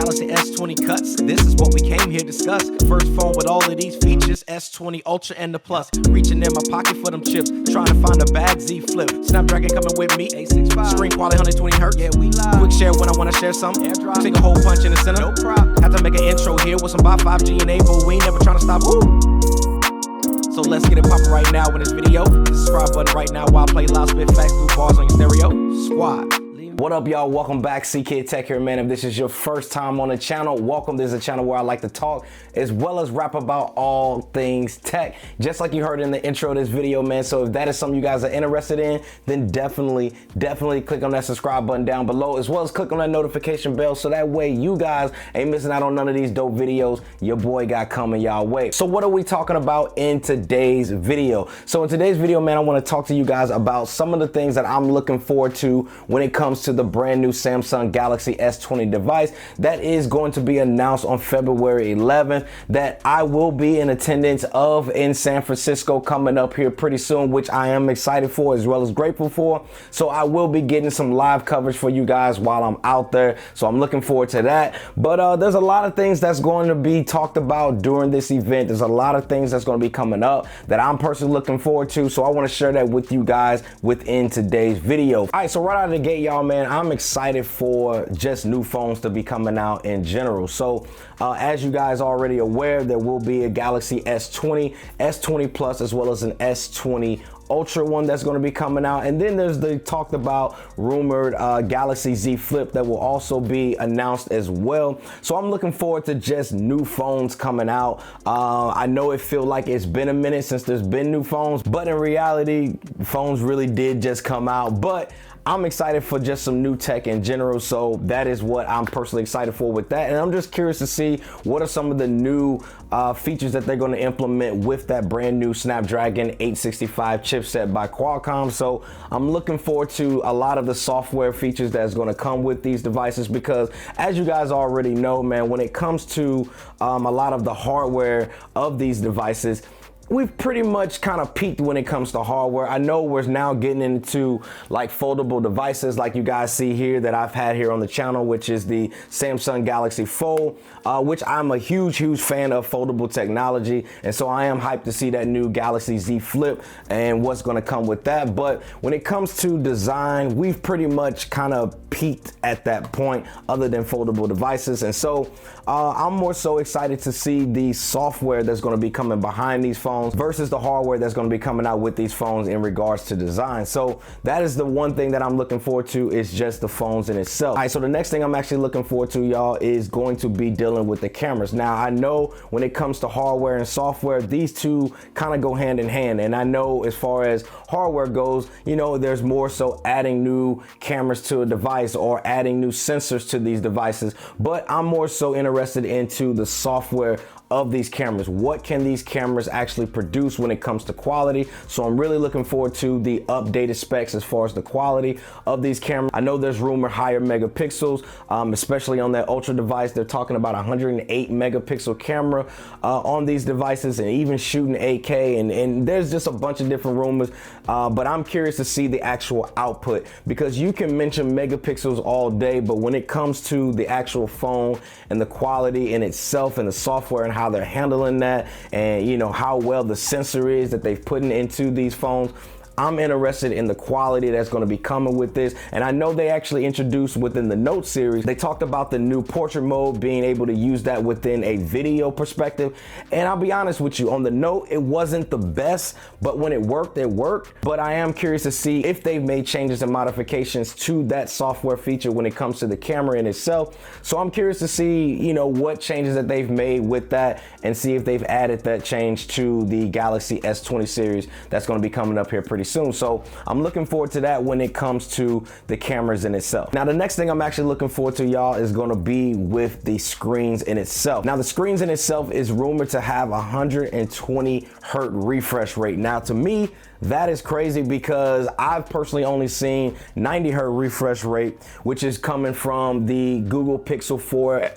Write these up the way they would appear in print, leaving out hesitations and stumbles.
Galaxy S20 cuts. This is what we came here to discuss. First phone with all of these features, S20 Ultra and the Plus. Reaching in my pocket for them chips, trying to find a bad Z Flip. Snapdragon coming with me, A65. Screen quality 120 Hz. Yeah, we live. Quick share when I want to share something. Airdrop. Take a hole punch in the center. No problem. Have to make an intro here with some by 5G enabled. We ain't never trying to stop. Woo! So let's get it poppin' right now in this video. Hit the subscribe button right now while I play loud spit facts through bars on your stereo. Squad. What up, y'all? Welcome back. CK Tech here, man. If this is your first time on the channel, welcome. This is a channel where I like to talk as well as rap about all things tech, just like you heard in the intro of this video, man. So if that is something you guys are interested in, then definitely click on that subscribe button down below, as well as click on that notification bell so that way you guys ain't missing out on none of these dope videos your boy got coming y'all way. So what are we talking about in today's video? So in today's video, man, I want to talk to you guys about some of the things that I'm looking forward to when it comes to the brand new Samsung Galaxy S20 device that is going to be announced on February 11th, that I will be in attendance of in San Francisco coming up here pretty soon, which I am excited for as well as grateful for. So I will be getting some live coverage for you guys while I'm out there, so I'm looking forward to that. But there's a lot of things that's going to be talked about during this event. There's a lot of things that's going to be coming up that I'm personally looking forward to, so I want to share that with you guys within today's video. All right, so right out of the gate, y'all, man, I'm excited for just new phones to be coming out in general. So as you guys already aware, there will be a Galaxy S20, S20 Plus, as well as an S20 Ultra one that's going to be coming out. And then there's the talked about rumored Galaxy Z Flip that will also be announced as well. So I'm looking forward to just new phones coming out. I know it feels like it's been a minute since there's been new phones, but in reality, phones really did just come out. But I'm excited for just some new tech in general, so that is what I'm personally excited for with that. And I'm just curious to see what are some of the new features that they're going to implement with that brand new Snapdragon 865 chipset by Qualcomm. So I'm looking forward to a lot of the software features that's going to come with these devices, because as you guys already know, man, when it comes to a lot of the hardware of these devices, we've pretty much kind of peaked when it comes to hardware. I know we're now getting into like foldable devices like you guys see here that I've had here on the channel, which is the Samsung Galaxy Fold, which I'm a huge fan of foldable technology. And so I am hyped to see that new Galaxy Z Flip and what's going to come with that. But when it comes to design, we've pretty much kind of peaked at that point other than foldable devices. And so I'm more so excited to see the software that's going to be coming behind these phones versus the hardware that's going to be coming out with these phones in regards to design. So that is the one thing that I'm looking forward to, is just the phones in itself. All right, so the next thing I'm actually looking forward to, y'all, is going to be dealing with the cameras. Now, I know when it comes to hardware and software, these two kind of go hand in hand. And I know as far as hardware goes, you know, there's more so adding new cameras to a device or adding new sensors to these devices. But I'm more so interested into the software of these cameras. What can these cameras actually produce when it comes to quality? So I'm really looking forward to the updated specs as far as the quality of these cameras. I know there's rumored higher megapixels, especially on that Ultra device. They're talking about 108 megapixel camera on these devices, and even shooting 8K, and there's just a bunch of different rumors, but I'm curious to see the actual output, because you can mention megapixels all day, but when it comes to the actual phone and the quality in itself and the software and how they're handling that, and you know how well the sensor is that they've put into these phones, I'm interested in the quality that's going to be coming with this. And I know they actually introduced within the Note series, they talked about the new portrait mode, being able to use that within a video perspective. And I'll be honest with you, on the Note, it wasn't the best, but when it worked, it worked. But I am curious to see if they've made changes and modifications to that software feature when it comes to the camera in itself. So I'm curious to see, you know, what changes that they've made with that, and see if they've added that change to the Galaxy S20 series that's going to be coming up here pretty soon. So I'm looking forward to that when it comes to the cameras in itself. Now, the next thing I'm actually looking forward to, y'all, is going to be with the screens in itself. Now, the screens in itself is rumored to have 120 Hz refresh rate. Now, to me, that is crazy because I've personally only seen 90 hertz refresh rate, which is coming from the Google Pixel 4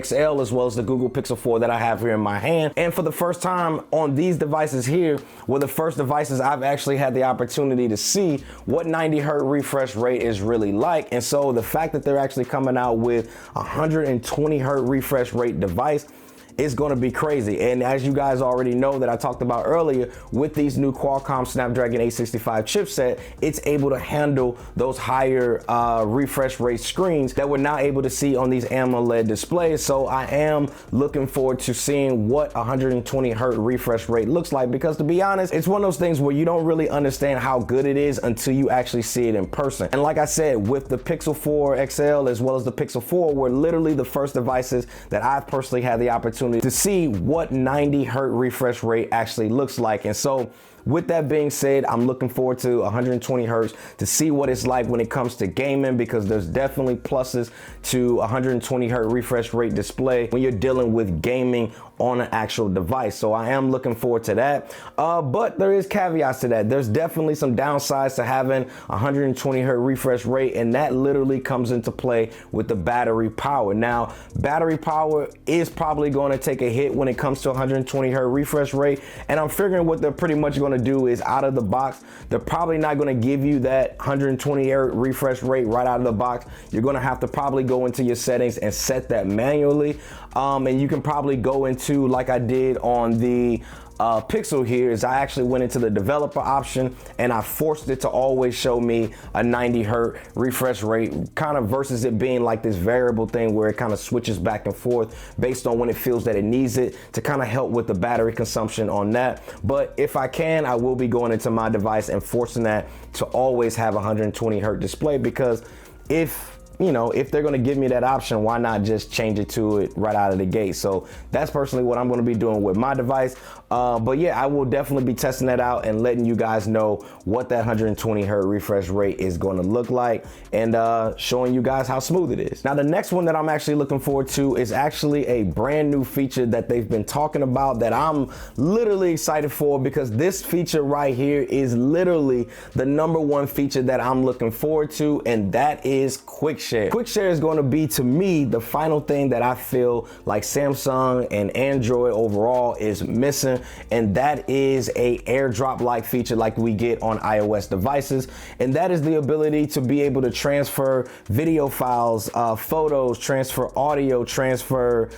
XL as well as the Google Pixel 4 that I have here in my hand. And for the first time on these devices here were the first devices I've actually had the opportunity to see what 90 hertz refresh rate is really like. And so the fact that they're actually coming out with 120 hertz refresh rate device is going to be crazy. And as you guys already know that I talked about earlier, with these new Qualcomm Snapdragon 865 chipset, it's able to handle those higher refresh rate screens that we're not able to see on these AMOLED displays. So I am looking forward to seeing what 120 hertz refresh rate looks like, because to be honest, it's one of those things where you don't really understand how good it is until you actually see it in person. And like I said, with the Pixel 4 XL as well as the Pixel 4 were literally the first devices that I've personally had the opportunity to see what 90 hertz refresh rate actually looks like. And so with that being said, I'm looking forward to 120 hertz to see what it's like when it comes to gaming, because there's definitely pluses to 120 hertz refresh rate display when you're dealing with gaming on an actual device. So I am looking forward to that. But there is caveats to that. There's definitely some downsides to having 120 hertz refresh rate, and that literally comes into play with the battery power. Now, battery power is probably going to take a hit when it comes to 120 hertz refresh rate, and I'm figuring what they're pretty much going to do is out of the box, they're probably not going to give you that 120 hertz refresh rate right out of the box. You're going to have to probably go into your settings and set that manually. And you can probably go into, like I did on the Pixel here, is I actually went into the developer option and I forced it to always show me a 90 hertz refresh rate, kind of versus it being like this variable thing where it kind of switches back and forth based on when it feels that it needs it, to kind of help with the battery consumption on that. But if I can, I will be going into my device and forcing that to always have 120 hertz display, because if they're going to give me that option, why not just change it to it right out of the gate? So that's personally what I'm going to be doing with my device. But yeah, I will definitely be testing that out and letting you guys know what that 120 hertz refresh rate is going to look like, and showing you guys how smooth it is. Now, the next one that I'm actually looking forward to is actually a brand new feature that they've been talking about that I'm literally excited for, because this feature right here is literally the #1 feature that I'm looking forward to, and that is Quick Share. Quick Share is going to be, to me, the final thing that I feel like Samsung and Android overall is missing, and that is a AirDrop-like feature like we get on iOS devices, and that is the ability to be able to transfer video files, photos, transfer audio, transfer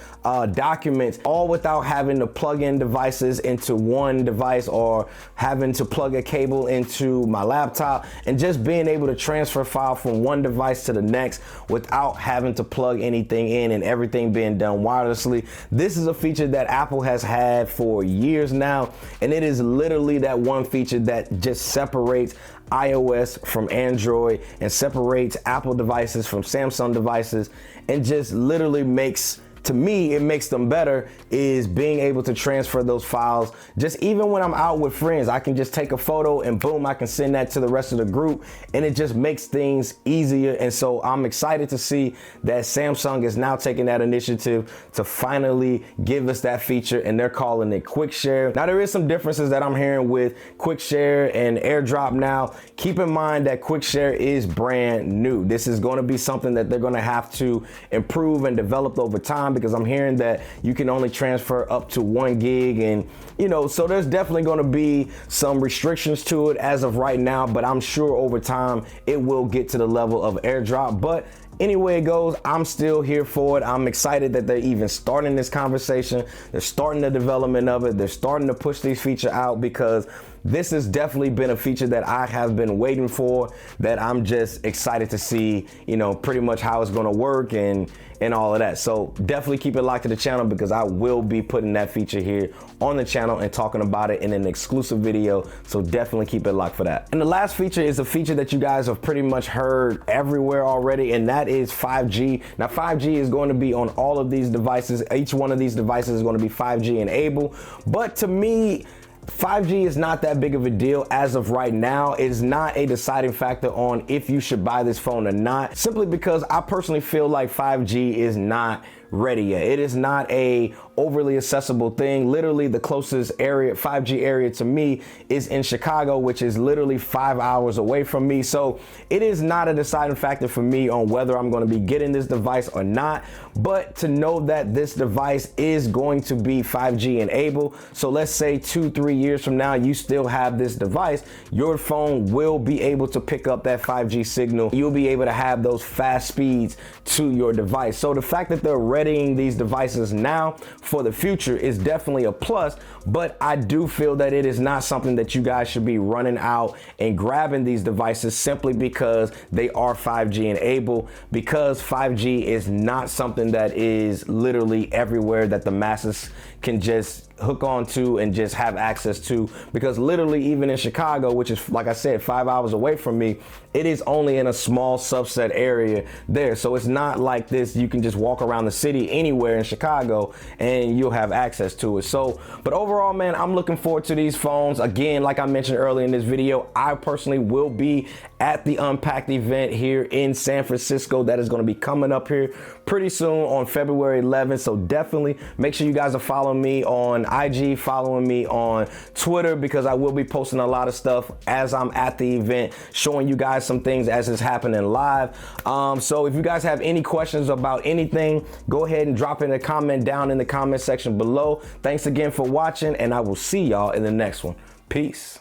documents, all without having to plug in devices into one device or having to plug a cable into my laptop, and just being able to transfer file from one device to the next without having to plug anything in, and everything being done wirelessly. This is a feature that Apple has had for years now, and it is literally that one feature that just separates iOS from Android and separates Apple devices from Samsung devices, and just literally makes, to me, it makes them better, is being able to transfer those files. Just even when I'm out with friends, I can just take a photo and boom, I can send that to the rest of the group, and it just makes things easier. And so I'm excited to see that Samsung is now taking that initiative to finally give us that feature, and they're calling it Quick Share. Now, there is some differences that I'm hearing with Quick Share and AirDrop now. Keep in mind that Quick Share is brand new. This is going to be something that they're going to have to improve and develop over time, because I'm hearing that you can only transfer up to 1 gig, and so there's definitely going to be some restrictions to it as of right now, but I'm sure over time it will get to the level of AirDrop. But anyway it goes, I'm still here for it. I'm excited that they're even starting this conversation. They're starting the development of it. They're starting to push these features out, because this has definitely been a feature that I have been waiting for, that I'm just excited to see, pretty much how it's going to work and all of that. So definitely keep it locked to the channel, because I will be putting that feature here on the channel and talking about it in an exclusive video. So definitely keep it locked for that. And the last feature is a feature that you guys have pretty much heard everywhere already, and that is 5G. Now, 5G is going to be on all of these devices. Each one of these devices is going to be 5G enabled. But to me, 5G is not that big of a deal as of right now. It is not a deciding factor on if you should buy this phone or not, simply because I personally feel like 5G is not ready yet. It is not a overly accessible thing. Literally the closest area, 5G area to me is in Chicago, which is literally 5 hours away from me. So it is not a deciding factor for me on whether I'm going to be getting this device or not. But to know that this device is going to be 5G enabled, so let's say 2-3 years from now, you still have this device, your phone will be able to pick up that 5G signal. You'll be able to have those fast speeds to your device. So the fact that they're readying these devices now for the future is definitely a plus, but I do feel that it is not something that you guys should be running out and grabbing these devices simply because they are 5G enabled, because 5G is not something that is literally everywhere that the masses can just hook on to and just have access to, because literally even in Chicago, which is, like I said, 5 hours away from me, it is only in a small subset area there. So it's not like this, you can just walk around the city anywhere in Chicago and you'll have access to it. So, but overall, man, I'm looking forward to these phones. Again, like I mentioned earlier in this video, I personally will be at the Unpacked event here in San Francisco that is going to be coming up here pretty soon on February 11th. So definitely make sure you guys are following me on IG, following me on Twitter, because I will be posting a lot of stuff as I'm at the event, showing you guys some things as it's happening live. So if you guys have any questions about anything, go ahead and drop in a comment down in the comment section below. Thanks again for watching, and I will see y'all in the next one. Peace.